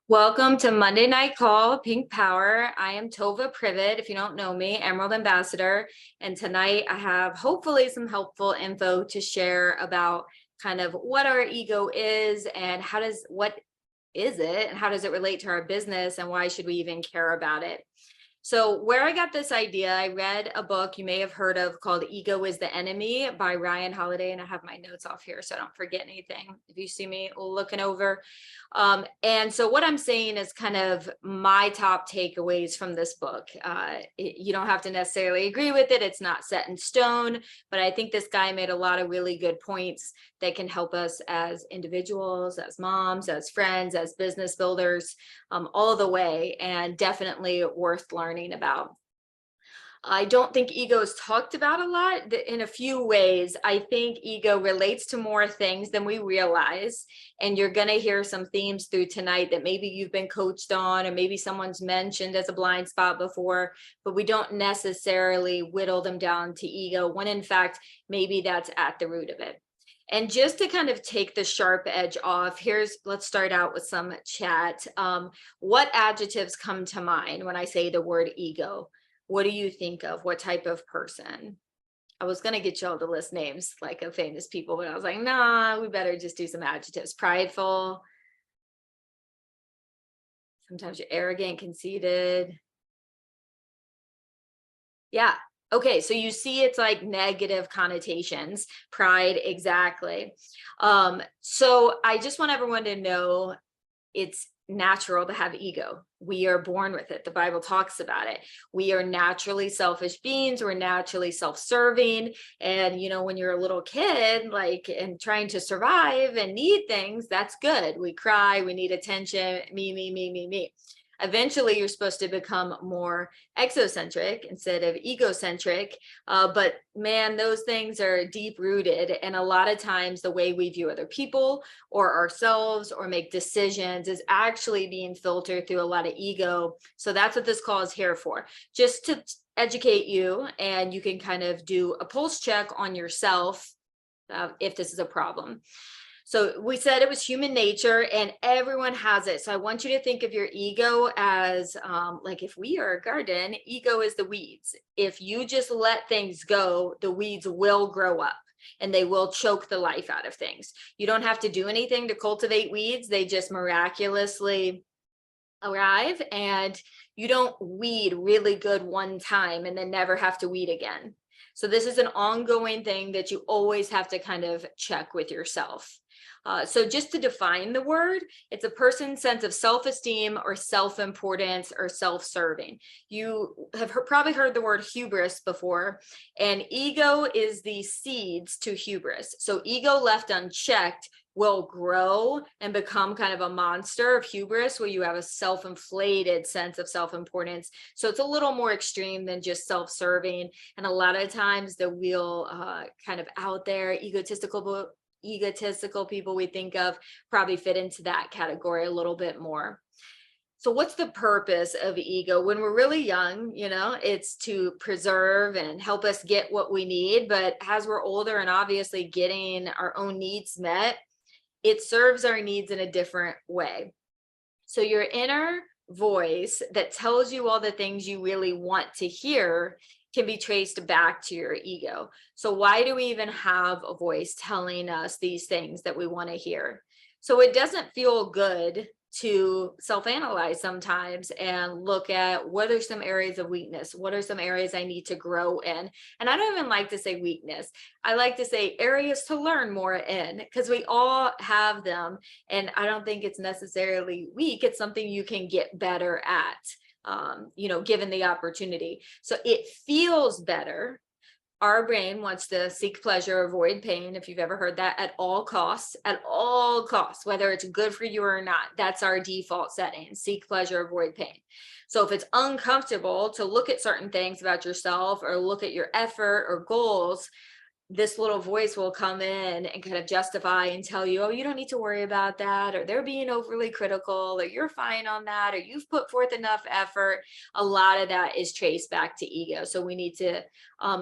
Welcome to Monday Night Call, Pink Power. I am Tova Privet, if you don't know me, Emerald Ambassador. And tonight I have hopefully some helpful info to share about kind of what our ego is and what is it and how does it relate to our business and why should we even care about it? So where I got this idea, I read a book you may have heard of called Ego is the Enemy by Ryan Holiday. And I have my notes off here so I don't forget anything if you see me looking over. And so what I'm saying is kind of my top takeaways from this book. You don't have to necessarily agree with it. It's not set in stone, but I think this guy made a lot of really good points that can help us as individuals, as moms, as friends, as business builders, all the way, and definitely worth learning about. I don't think ego is talked about a lot in a few ways. I think ego relates to more things than we realize. And you're going to hear some themes through tonight that maybe you've been coached on, or maybe someone's mentioned as a blind spot before, but we don't necessarily whittle them down to ego when in fact, maybe that's at the root of it. And just to kind of take the sharp edge off, let's start out with some chat. What adjectives come to mind when I say the word ego? What do you think of? What type of person? I was going to get y'all to list names like of famous people, but I was like, nah, we better just do some adjectives. Prideful. Sometimes you're arrogant, conceited. Yeah. Okay. So you see it's like negative connotations. Pride. Exactly. So I just want everyone to know it's natural to have ego. We are born with it. The Bible talks about it. We are naturally selfish beings. We're naturally self-serving. And, when you're a little kid, and trying to survive and need things, that's good. We cry, we need attention, me, me, me, me, me. Eventually, you're supposed to become more exocentric instead of egocentric. But man, those things are deep rooted. And a lot of times, the way we view other people or ourselves or make decisions is actually being filtered through a lot of ego. So that's what this call is here for, just to educate you. And you can kind of do a pulse check on yourself if this is a problem. So we said it was human nature and everyone has it. So I want you to think of your ego as like if we are a garden, ego is the weeds. If you just let things go, the weeds will grow up and they will choke the life out of things. You don't have to do anything to cultivate weeds. They just miraculously arrive, and you don't weed really good one time and then never have to weed again. So this is an ongoing thing that you always have to kind of check with yourself. So just to define the word, it's a person's sense of self-esteem or self-importance or self-serving. You have probably heard the word hubris before, and ego is the seeds to hubris. So ego left unchecked will grow and become kind of a monster of hubris where you have a self-inflated sense of self-importance. So it's a little more extreme than just self-serving. And a lot of times the real kind of out there egotistical people we think of probably fit into that category a little bit more. So what's the purpose of ego? When we're really young, it's to preserve and help us get what we need. But as we're older and obviously getting our own needs met, it serves our needs in a different way. So your inner voice that tells you all the things you really want to hear can be traced back to your ego. So why do we even have a voice telling us these things that we want to hear? So it doesn't feel good to self-analyze sometimes and look at what are some areas of weakness, what are some areas I need to grow in. And I don't even like to say weakness, I like to say areas to learn more in, because we all have them. And I don't think it's necessarily weak, it's something you can get better at, given the opportunity. So it feels better. Our brain wants to seek pleasure, avoid pain. If you've ever heard that, at all costs, whether it's good for you or not, that's our default setting: seek pleasure, avoid pain. So if it's uncomfortable to look at certain things about yourself or look at your effort or goals, this little voice will come in and kind of justify and tell you, oh, you don't need to worry about that, or they're being overly critical, or you're fine on that, or you've put forth enough effort. A lot of that is traced back to ego. So we need to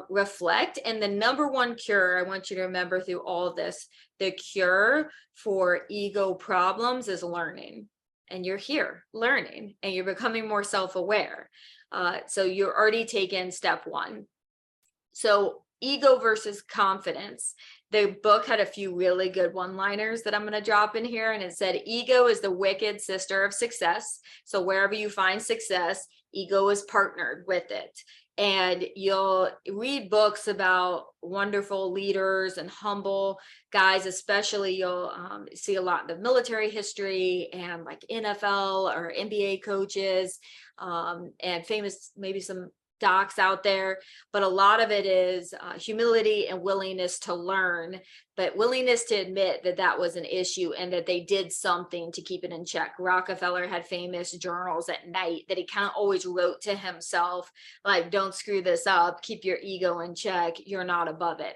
reflect. And the number one cure, I want you to remember through all of this, the cure for ego problems is learning. and you're here learning and you're becoming more self-aware. So you're already taken step one. So ego versus confidence. The book had a few really good one-liners that I'm going to drop in here. And it said, ego is the wicked sister of success. So wherever you find success, ego is partnered with it. And you'll read books about wonderful leaders and humble guys, especially you'll see a lot in the military history and like NFL or NBA coaches and famous, maybe some docs out there, but a lot of it is humility and willingness to learn, but willingness to admit that that was an issue and that they did something to keep it in check. Rockefeller had famous journals at night that he kind of always wrote to himself, like, don't screw this up, keep your ego in check, you're not above it.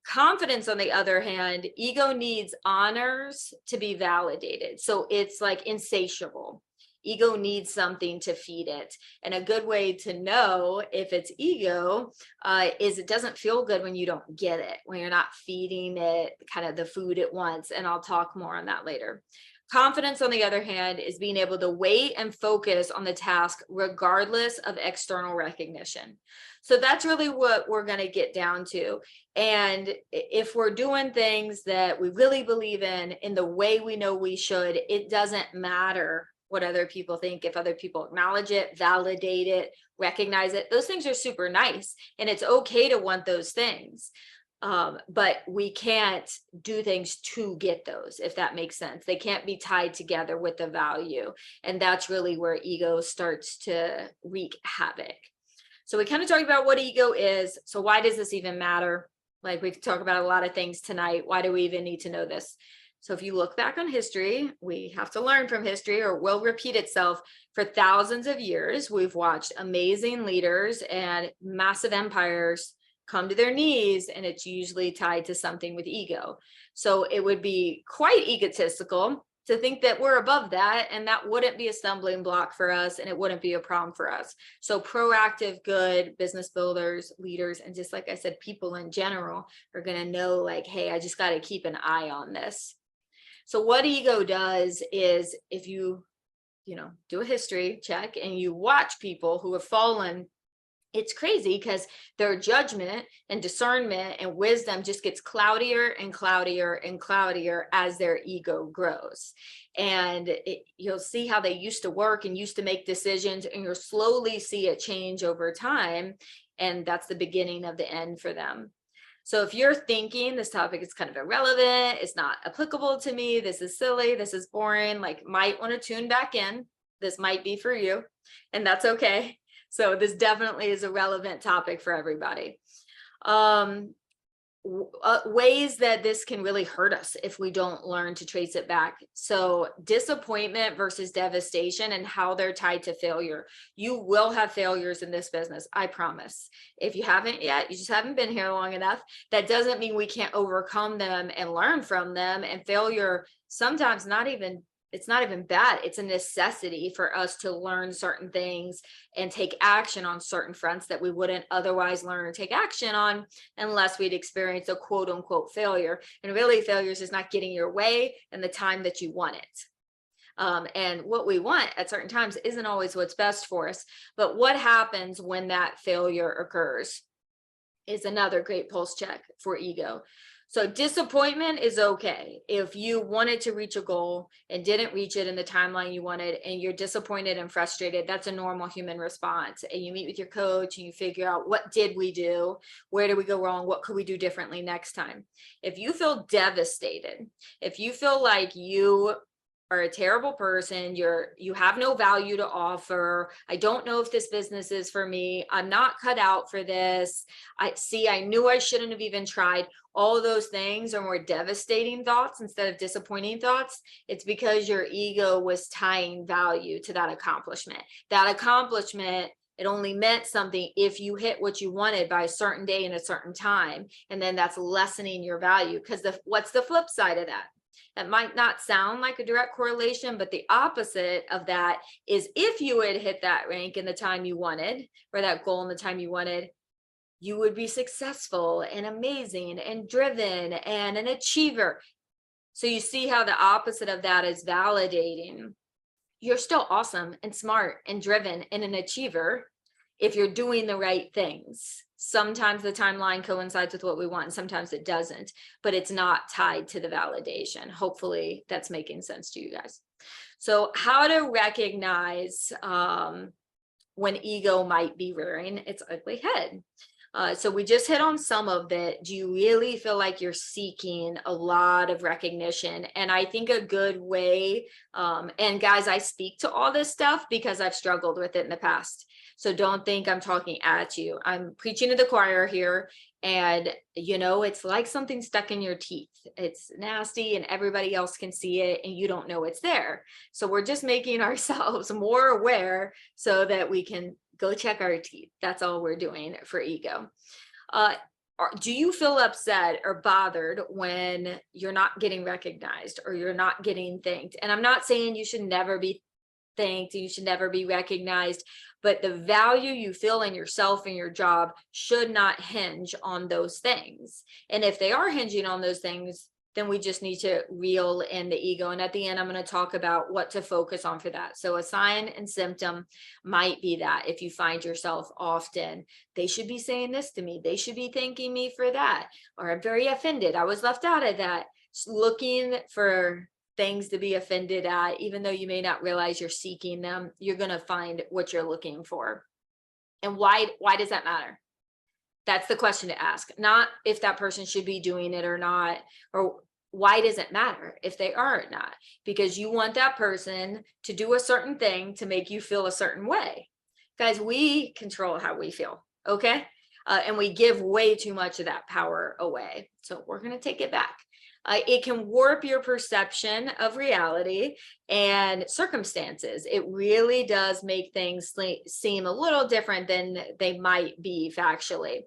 Confidence, on the other hand, ego needs honors to be validated. So it's like insatiable. Ego needs something to feed it. And a good way to know if it's ego is it doesn't feel good when you don't get it, when you're not feeding it kind of the food it wants. And I'll talk more on that later. Confidence, on the other hand, is being able to wait and focus on the task regardless of external recognition. So that's really what we're going to get down to. And if we're doing things that we really believe in the way we know we should, it doesn't matter what other people think. If other people acknowledge it, validate it, recognize it, those things are super nice. And it's okay to want those things. But we can't do things to get those, if that makes sense. They can't be tied together with the value. And that's really where ego starts to wreak havoc. So we kind of talked about what ego is. So why does this even matter? Like we could talk about a lot of things tonight. Why do we even need to know this? So if you look back on history, we have to learn from history or will repeat itself. For thousands of years, we've watched amazing leaders and massive empires come to their knees, and it's usually tied to something with ego. So it would be quite egotistical to think that we're above that, and that wouldn't be a stumbling block for us, and it wouldn't be a problem for us. So proactive, good business builders, leaders, and just like I said, people in general are going to know like, hey, I just got to keep an eye on this. So what ego does is if you do a history check and you watch people who have fallen, it's crazy because their judgment and discernment and wisdom just gets cloudier and cloudier and cloudier as their ego grows. And you'll see how they used to work and used to make decisions, and you'll slowly see it change over time. And that's the beginning of the end for them. So if you're thinking this topic is kind of irrelevant, it's not applicable to me, this is silly, this is boring, like might want to tune back in. This might be for you, and that's okay. So this definitely is a relevant topic for everybody. Ways that this can really hurt us if we don't learn to trace it back. So disappointment versus devastation and how they're tied to failure. You will have failures in this business, I promise. If you haven't yet, you just haven't been here long enough. That doesn't mean we can't overcome them and learn from them. And failure sometimes it's not even bad. It's a necessity for us to learn certain things and take action on certain fronts that we wouldn't otherwise learn or take action on unless we'd experience a quote unquote failure. And really failures is not getting your way in the time that you want it. And what we want at certain times isn't always what's best for us. But what happens when that failure occurs is another great pulse check for ego. So disappointment is okay. If you wanted to reach a goal and didn't reach it in the timeline you wanted, and you're disappointed and frustrated, that's a normal human response. And you meet with your coach and you figure out, what did we do? Where did we go wrong? What could we do differently next time? If you feel devastated, if you feel like you are a terrible person, you have no value to offer, I don't know if this business is for me, I'm not cut out for this, I knew I shouldn't have even tried, all of those things are more devastating thoughts instead of disappointing thoughts. It's because your ego was tying value to that accomplishment. That accomplishment, it only meant something if you hit what you wanted by a certain day and a certain time. And then that's lessening your value, because what's the flip side of that? That might not sound like a direct correlation, but the opposite of that is if you had hit that rank in the time you wanted, or that goal in the time you wanted, you would be successful and amazing and driven and an achiever. So you see how the opposite of that is validating. you're still awesome and smart and driven and an achiever if you're doing the right things. Sometimes the timeline coincides with what we want, and sometimes it doesn't, but it's not tied to the validation. Hopefully that's making sense to you guys. So how to recognize when ego might be rearing its ugly head. So we just hit on some of it. Do you really feel like you're seeking a lot of recognition? And I think a good way, and guys, I speak to all this stuff because I've struggled with it in the past. So don't think I'm talking at you. I'm preaching to the choir here. And, you know, it's like something stuck in your teeth. It's nasty and everybody else can see it and you don't know it's there. So we're just making ourselves more aware so that we can go check our teeth. That's all we're doing for ego. Do you feel upset or bothered when you're not getting recognized or you're not getting thanked? And I'm not saying you should never be thanked, you should never be recognized, but the value you feel in yourself and your job should not hinge on those things. And if they are hinging on those things, then we just need to reel in the ego. And at the end, I'm going to talk about what to focus on for that. So a sign and symptom might be that if you find yourself often, they should be saying this to me, they should be thanking me for that, or I'm very offended, I was left out of that. Looking for things to be offended at, even though you may not realize you're seeking them, you're going to find what you're looking for. And why does that matter? That's the question to ask, not if that person should be doing it or not, or why does it matter if they are or not? Because you want that person to do a certain thing to make you feel a certain way. Guys, we control how we feel, okay? And we give way too much of that power away. So we're going to take it back. It can warp your perception of reality and circumstances. It really does make things seem a little different than they might be factually.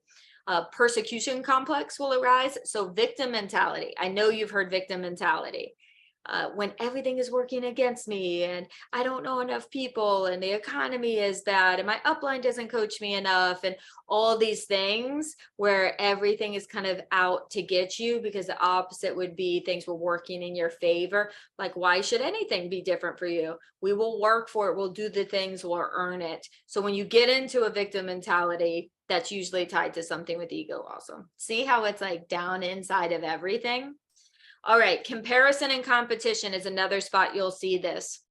Persecution complex will arise. So victim mentality. I know you've heard victim mentality. When everything is working against me and I don't know enough people and the economy is bad and my upline doesn't coach me enough and all these things where everything is kind of out to get you, because the opposite would be things were working in your favor. Like, why should anything be different for you? We will work for it. We'll do the things, we'll earn it. So when you get into a victim mentality, that's usually tied to something with ego also. See how it's like down inside of everything? All right, comparison and competition is another spot you'll see this.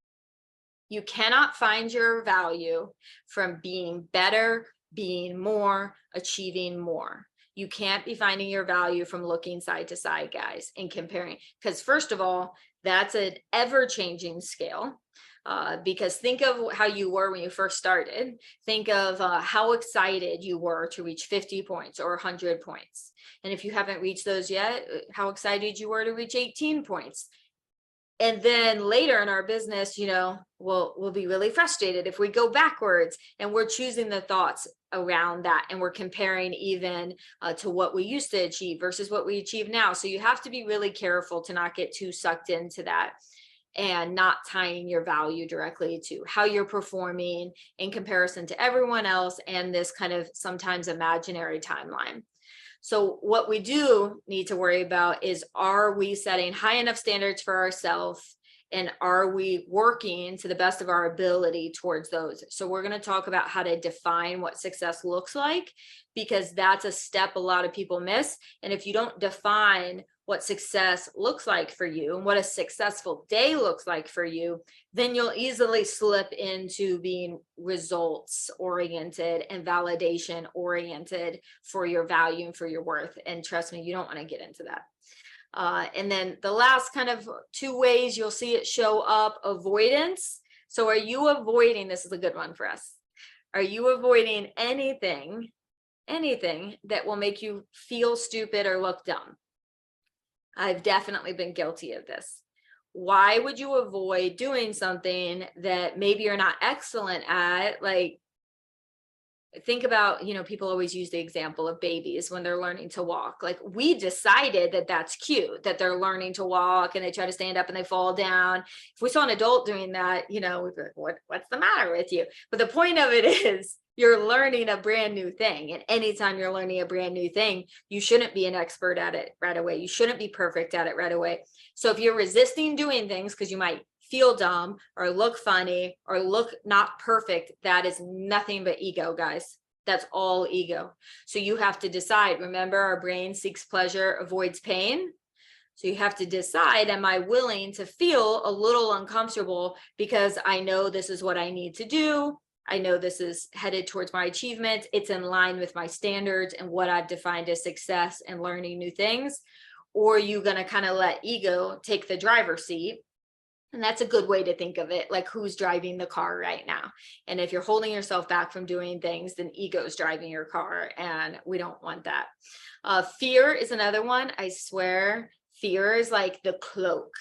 You cannot find your value from being better, being more, achieving more. You can't be finding your value from looking side to side, guys, and comparing. Because first of all, that's an ever-changing scale. Because think of how you were when you first started. Think of how excited you were to reach 50 points or 100 points. And if you haven't reached those yet, how excited you were to reach 18 points. And then later in our business, you know, we'll be really frustrated if we go backwards, and we're choosing the thoughts around that. And we're comparing even to what we used to achieve versus what we achieve now. So you have to be really careful to not get too sucked into that and not tying your value directly to how you're performing in comparison to everyone else and this kind of sometimes imaginary timeline. So what we do need to worry about is, are we setting high enough standards for ourselves, and are we working to the best of our ability towards those? So we're going to talk about how to define what success looks like, because that's a step a lot of people miss. And if you don't define what success looks like for you and what a successful day looks like for you, then you'll easily slip into being results oriented and validation oriented for your value and for your worth. And trust me, you don't want to get into that. And then the last kind of two ways you'll see it show up: avoidance. So are you avoiding, this is a good one for us, are you avoiding anything that will make you feel stupid or look dumb? I've definitely been guilty of this. Why would you avoid doing something that maybe you're not excellent at? Like, think about, you know, people always use the example of babies when they're learning to walk. Like, we decided that that's cute, that they're learning to walk and they try to stand up and they fall down. If we saw an adult doing that, you know, we'd be like, what's the matter with you? But the point of it is, you're learning a brand new thing. And anytime you're learning a brand new thing, you shouldn't be an expert at it right away. You shouldn't be perfect at it right away. So if you're resisting doing things because you might feel dumb or look funny or look not perfect, that is nothing but ego, guys. That's all ego. So you have to decide. Remember, our brain seeks pleasure, avoids pain. So you have to decide, am I willing to feel a little uncomfortable because I know this is what I need to do? I know this is headed towards my achievement. It's in line with my standards and what I've defined as success and learning new things. Or are you going to kind of let ego take the driver's seat? And that's a good way to think of it, like who's driving the car right now. And if you're holding yourself back from doing things, then ego's driving your car, and we don't want that. Fear is another one. I swear, fear is like the cloak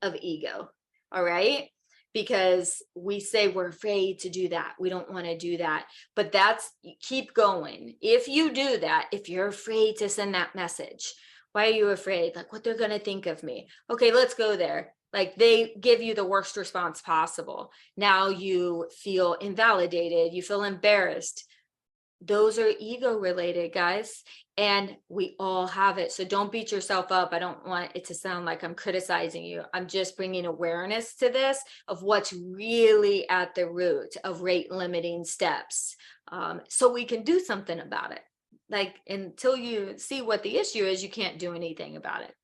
of ego. All right. Because we say we're afraid to do that. We don't want to do that. But that's, keep going. If you do that, if you're afraid to send that message, why are you afraid? Like what they're going to think of me. Okay, let's go there. Like they give you the worst response possible. Now you feel invalidated. You feel embarrassed. Those are ego related, guys. And we all have it. So don't beat yourself up. I don't want it to sound like I'm criticizing you. I'm just bringing awareness to this of what's really at the root of rate limiting steps. So we can do something about it. Like until you see what the issue is, you can't do anything about it.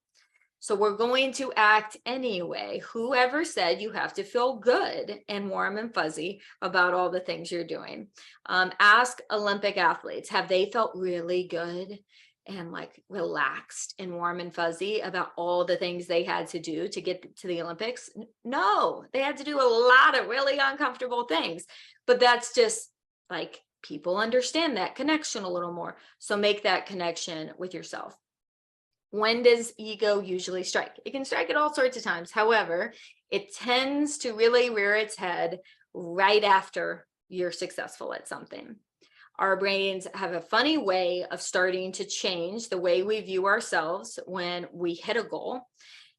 So we're going to act anyway. Whoever said you have to feel good and warm and fuzzy about all the things you're doing? Ask Olympic athletes, have they felt really good and like relaxed and warm and fuzzy about all the things they had to do to get to the Olympics? No, they had to do a lot of really uncomfortable things, but that's just like people understand that connection a little more. So make that connection with yourself. When does ego usually strike? It can strike at all sorts of times. However, it tends to really rear its head right after you're successful at something. Our brains have a funny way of starting to change the way we view ourselves when we hit a goal.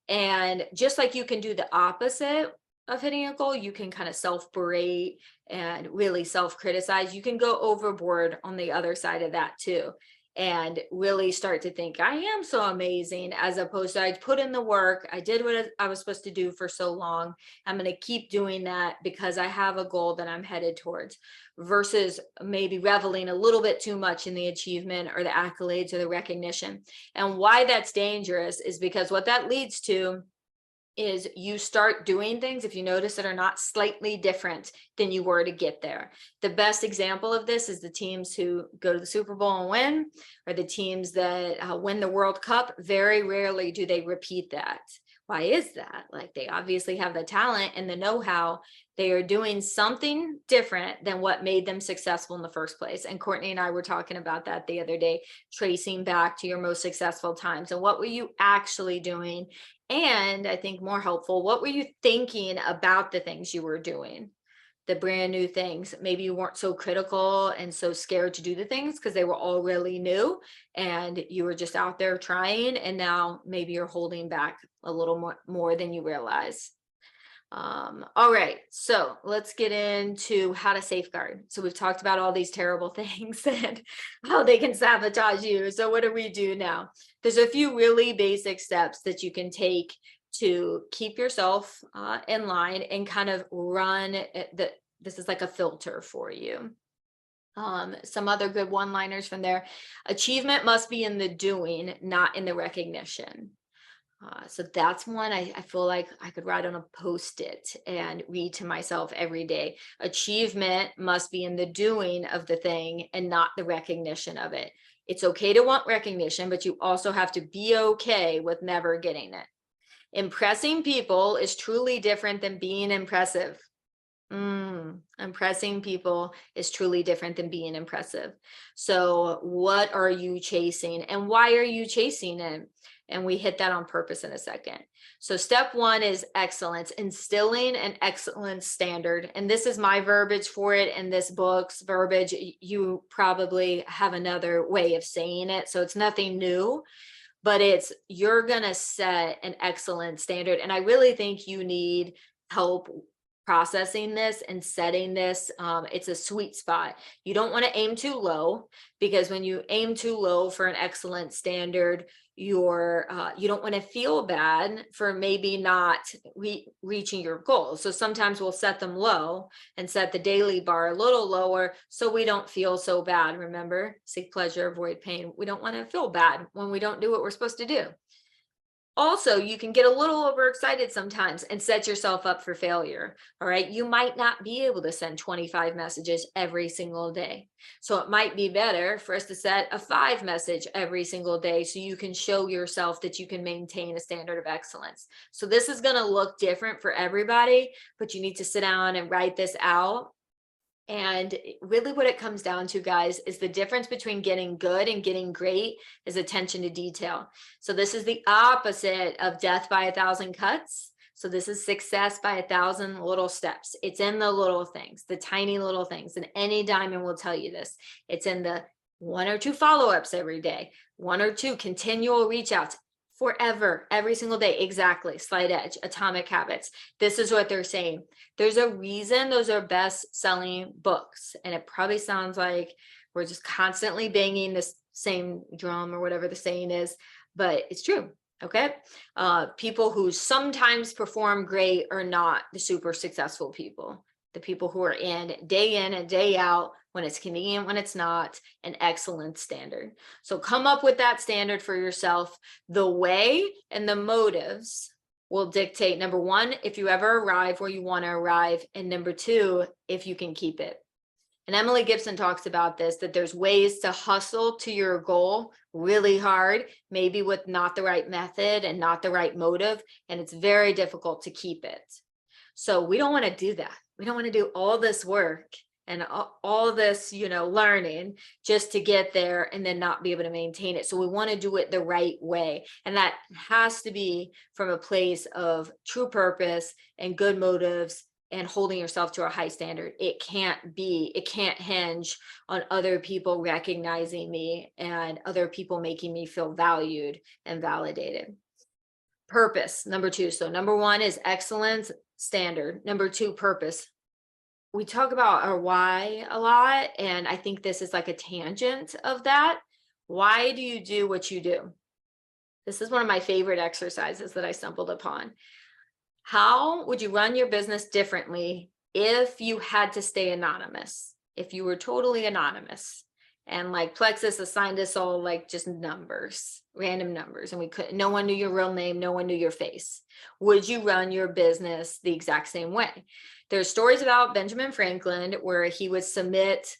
And just like you can do the opposite of hitting a goal, you can kind of self-berate and really self-criticize. You can go overboard on the other side of that too, and really start to think, I am so amazing, as opposed to I put in the work, I did what I was supposed to do for so long, I'm going to keep doing that because I have a goal that I'm headed towards, versus maybe reveling a little bit too much in the achievement or the accolades or the recognition. And why that's dangerous is because what that leads to is you start doing things, if you notice, that are not slightly different than you were to get there. The best example of this is the teams who go to the Super Bowl and win, or the teams that win the World Cup. Very rarely do they repeat that. Why is that? Like they obviously have the talent and the know-how. They are doing something different than what made them successful in the first place. And Courtney and I were talking about that the other day, tracing back to your most successful times and what were you actually doing? And I think more helpful, what were you thinking about the things you were doing? The brand new things. Maybe you weren't so critical and so scared to do the things because they were all really new and you were just out there trying, and now maybe you're holding back a little more than you realize. All right, so let's get into how to safeguard. So we've talked about all these terrible things and how they can sabotage you. So what do we do now? There's a few really basic steps that you can take to keep yourself in line and kind of run this is like a filter for you. Some other good one-liners from there. Achievement must be in the doing, not in the recognition. So that's one I feel like I could write on a Post-it and read to myself every day. Achievement must be in the doing of the thing and not the recognition of it. It's okay to want recognition, but you also have to be okay with never getting it. Impressing people is truly different than being impressive. Impressing people is truly different than being impressive. So what are you chasing and why are you chasing it? And we hit that on purpose in a second. So step one is excellence, instilling an excellence standard. And this is my verbiage for it in this book's verbiage. You probably have another way of saying it. So it's nothing new, but it's, you're going to set an excellent standard. And I really think you need help processing this and setting this. It's a sweet spot. You don't want to aim too low, because when you aim too low for an excellent standard, you don't want to feel bad for maybe not reaching your goals. So sometimes we'll set them low and set the daily bar a little lower so we don't feel so bad. Remember, seek pleasure, avoid pain. We don't want to feel bad when we don't do what we're supposed to do. Also, you can get a little overexcited sometimes and set yourself up for failure. All right. You might not be able to send 25 messages every single day. So it might be better for us to set a 5 message every single day so you can show yourself that you can maintain a standard of excellence. So this is going to look different for everybody, but you need to sit down and write this out. And really what it comes down to, guys, is the difference between getting good and getting great is attention to detail. So this is the opposite of death by 1,000 cuts. So this is success by 1,000 little steps. It's in the little things, the tiny little things. And any diamond will tell you this. It's in the 1 or 2 follow-ups every day, 1 or 2 continual reach outs forever, every single day. Exactly. Slight Edge, Atomic Habits. This is what they're saying. There's a reason those are best-selling books. And it probably sounds like we're just constantly banging this same drum or whatever the saying is, but it's true. Okay. People who sometimes perform great are not the super successful people. The people who are in and day out, when it's convenient, when it's not, an excellent standard. So come up with that standard for yourself. The way and the motives will dictate, number 1, if you ever arrive where you want to arrive, and number 2, if you can keep it. And Emily Gibson talks about this, that there's ways to hustle to your goal really hard, maybe with not the right method and not the right motive, and it's very difficult to keep it. So we don't want to do that. We don't want to do all this work and all this, learning just to get there and then not be able to maintain it. So we want to do it the right way. And that has to be from a place of true purpose and good motives and holding yourself to a high standard. It can't hinge on other people recognizing me and other people making me feel valued and validated. Purpose, number 2. So number 1 is excellence, standard. Number 2, purpose. We talk about our why a lot, and I think this is like a tangent of that. Why do you do what you do? This is one of my favorite exercises that I stumbled upon. How would you run your business differently if you had to stay anonymous? If you were totally anonymous and like Plexus assigned us all like just numbers, random numbers, and no one knew your real name, no one knew your face. Would you run your business the exact same way? There's stories about Benjamin Franklin where he would submit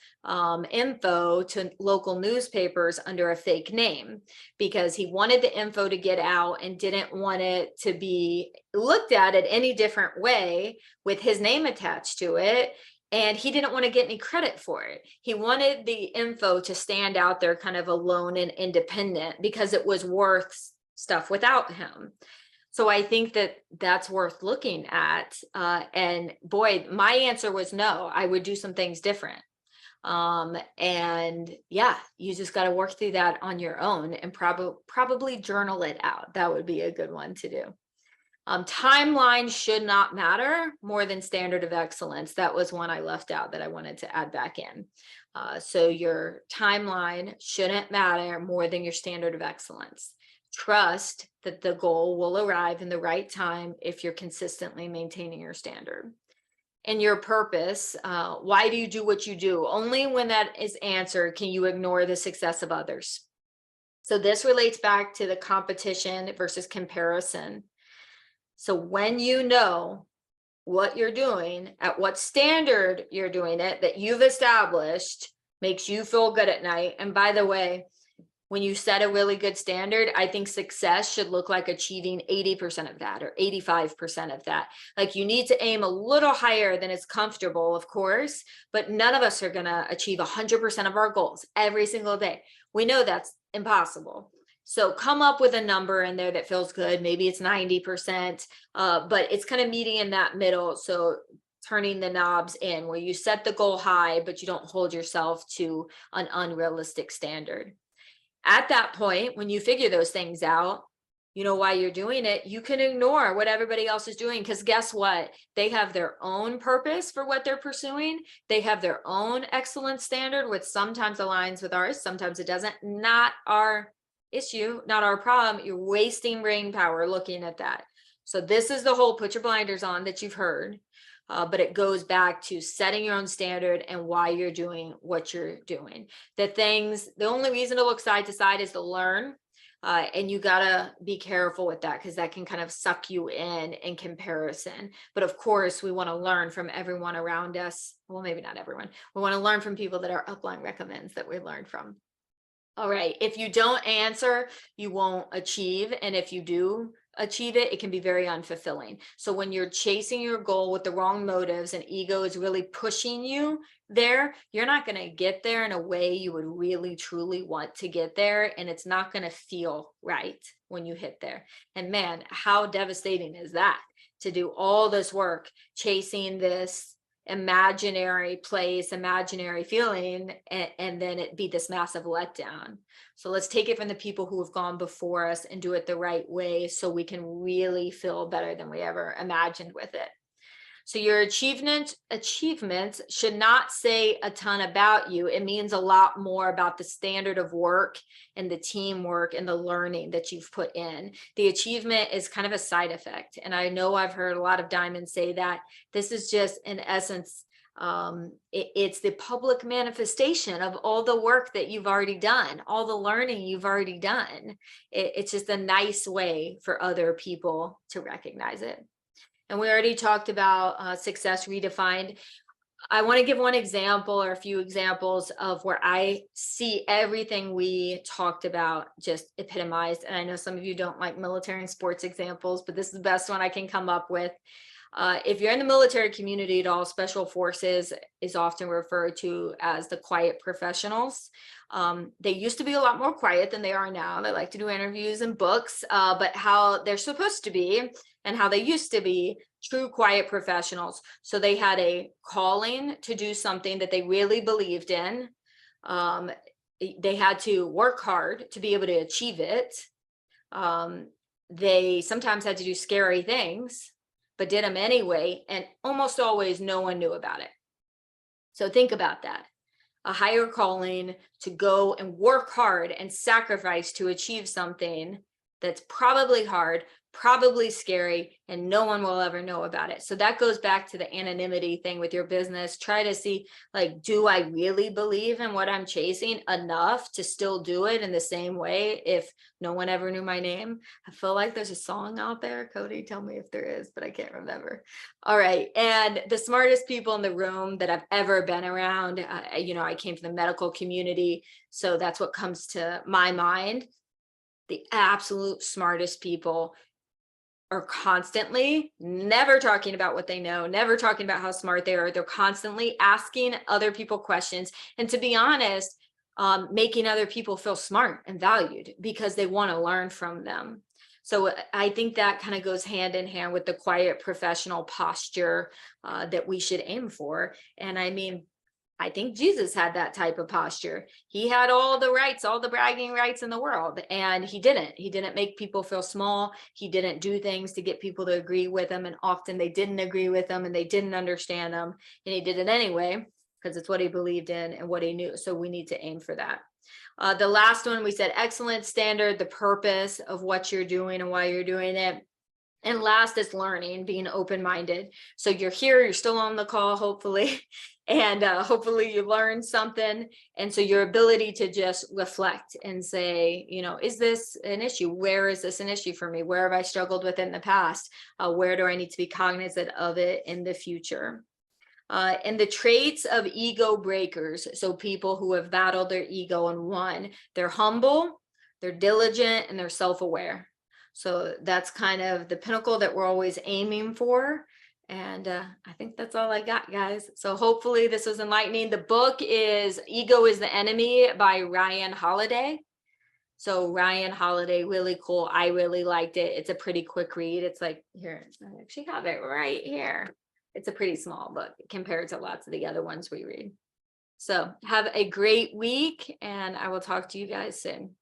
info to local newspapers under a fake name because he wanted the info to get out and didn't want it to be looked at any different way with his name attached to it. And he didn't want to get any credit for it. He wanted the info to stand out there kind of alone and independent because it was worth stuff without him. So I think that that's worth looking at. And boy, my answer was no, I would do some things different. And yeah, you just got to work through that on your own and probably journal it out. That would be a good one to do. Timeline should not matter more than standard of excellence. That was one I left out that I wanted to add back in. So your timeline shouldn't matter more than your standard of excellence. Trust that the goal will arrive in the right time if you're consistently maintaining your standard. And your purpose, why do you do what you do? Only when that is answered can you ignore the success of others. So this relates back to the competition versus comparison. So when you know what you're doing, at what standard you're doing it, that you've established, makes you feel good at night. And by the way, when you set a really good standard, I think success should look like achieving 80% of that or 85% of that. Like you need to aim a little higher than is comfortable, of course, but none of us are going to achieve 100% of our goals every single day. We know that's impossible. So come up with a number in there that feels good. Maybe it's 90%, but it's kind of meeting in that middle. So turning the knobs in where you set the goal high, but you don't hold yourself to an unrealistic standard. At that point, when you figure those things out, you know why you're doing it, you can ignore what everybody else is doing, because guess what? They have their own purpose for what they're pursuing. They have their own excellence standard, which sometimes aligns with ours, sometimes it doesn't. Not our issue, not our problem. You're wasting brain power looking at that. So this is the whole put your blinders on that you've heard. But it goes back to setting your own standard and why you're doing what you're doing. The only reason to look side to side is to learn. And you gotta be careful with that, because that can kind of suck you in comparison. But of course, we want to learn from everyone around us. Well, maybe not everyone. We want to learn from people that our upline recommends that we learn from. All right. If you don't answer, you won't achieve. And if you do achieve it, it can be very unfulfilling. So when you're chasing your goal with the wrong motives and ego is really pushing you there, you're not going to get there in a way you would really truly want to get there. And it's not going to feel right when you hit there. And man, how devastating is that, to do all this work chasing this imaginary place, imaginary feeling, and then it be this massive letdown. So let's take it from the people who have gone before us and do it the right way, so we can really feel better than we ever imagined with it. So your achievements should not say a ton about you. It means a lot more about the standard of work and the teamwork and the learning that you've put in. The achievement is kind of a side effect. And I know I've heard a lot of diamonds say that. This is just, in essence, it's the public manifestation of all the work that you've already done, all the learning you've already done. It's just a nice way for other people to recognize it. And we already talked about success redefined. I want to give one example, or a few examples, of where I see everything we talked about just epitomized. And I know some of you don't like military and sports examples, but this is the best one I can come up with. If you're in the military community at all, special forces is often referred to as the quiet professionals. They used to be a lot more quiet than they are now. They like to do interviews and books, but how they're supposed to be and how they used to be true quiet professionals. So they had a calling to do something that they really believed in. They had to work hard to be able to achieve it. They sometimes had to do scary things, but did them anyway. And almost always no one knew about it. So think about that. A higher calling to go and work hard and sacrifice to achieve something that's probably hard, probably scary, and no one will ever know about it. So that goes back to the anonymity thing with your business. Try to see, like, do I really believe in what I'm chasing enough to still do it in the same way if no one ever knew my name? I feel like there's a song out there. Cody, tell me if there is, but I can't remember. All right. And the smartest people in the room that I've ever been around, I came from the medical community, so that's what comes to my mind. The absolute smartest people are constantly never talking about what they know, never talking about how smart they are. They're constantly asking other people questions. And to be honest, making other people feel smart and valued because they want to learn from them. So I think that kind of goes hand in hand with the quiet professional posture that we should aim for. And I mean, I think Jesus had that type of posture. He had all the rights, all the bragging rights in the world, and he didn't make people feel small. He didn't do things to get people to agree with him. And often they didn't agree with him and they didn't understand him, and he did it anyway, because it's what he believed in and what he knew. So we need to aim for that. The last one, we said excellence standard, the purpose of what you're doing and why you're doing it. And last is learning, being open-minded. So you're here, you're still on the call, hopefully, and hopefully you learned something. And so your ability to just reflect and say, is this an issue? Where is this an issue for me? Where have I struggled with it in the past? Where do I need to be cognizant of it in the future? And the traits of ego breakers, so people who have battled their ego and won, they're humble, they're diligent, and they're self-aware. So that's kind of the pinnacle that we're always aiming for. And I think that's all I got, guys. So hopefully this was enlightening. The book is Ego is the Enemy by Ryan Holiday. So Ryan Holiday, really cool. I really liked it. It's a pretty quick read. It's like, here, I actually have it right here. It's a pretty small book compared to lots of the other ones we read. So have a great week, and I will talk to you guys soon.